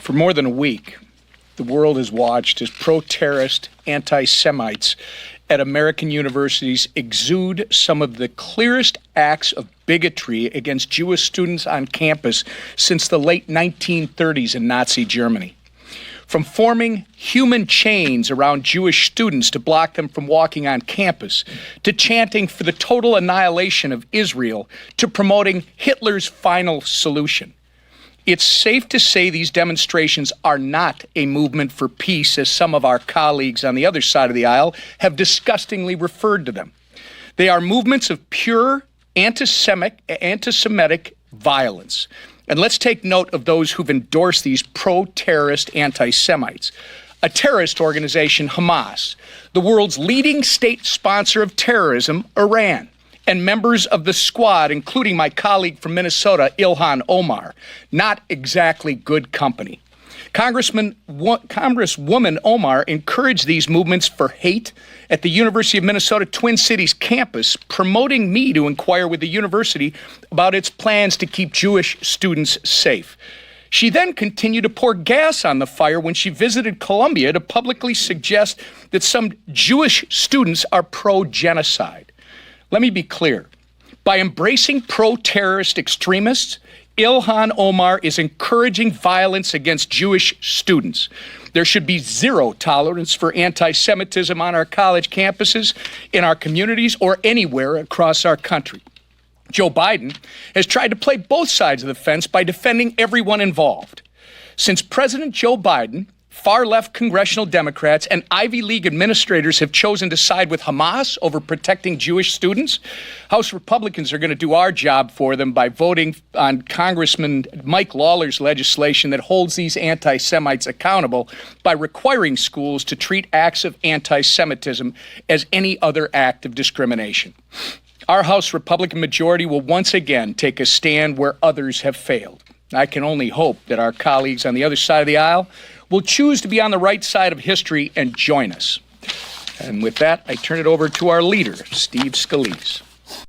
For more than a week, the world has watched as pro-terrorist anti-Semites at American universities exude some of the clearest acts of bigotry against Jewish students on campus since the late 1930s in Nazi Germany. From forming human chains around Jewish students to block them from walking on campus, to chanting for the total annihilation of Israel, to promoting Hitler's final solution. It's safe to say these demonstrations are not a movement for peace, as some of our colleagues on the other side of the aisle have disgustingly referred to them. They are movements of pure anti-Semitic violence. And let's take note of those who've endorsed these pro-terrorist anti-Semites. A terrorist organization, Hamas, the world's leading state sponsor of terrorism, Iran, and members of the squad, including my colleague from Minnesota, Ilhan Omar. Not exactly good company. Congresswoman Omar encouraged these movements for hate at the University of Minnesota Twin Cities campus, promoting me to inquire with the university about its plans to keep Jewish students safe. She then continued to pour gas on the fire when she visited Columbia to publicly suggest that some Jewish students are pro-genocide. Let me be clear. By embracing pro-terrorist extremists, Ilhan Omar is encouraging violence against Jewish students. There should be zero tolerance for anti-Semitism on our college campuses, in our communities, or anywhere across our country. Joe Biden has tried to play both sides of the fence by defending everyone involved. Since President Joe Biden, far-left congressional Democrats and Ivy League administrators have chosen to side with Hamas over protecting Jewish students, House Republicans are going to do our job for them by voting on Congressman Mike Lawler's legislation that holds these anti-Semites accountable by requiring schools to treat acts of anti-Semitism as any other act of discrimination. Our House Republican majority will once again take a stand where others have failed. I can only hope that our colleagues on the other side of the aisle will choose to be on the right side of history and join us. And with that, I turn it over to our leader, Steve Scalise.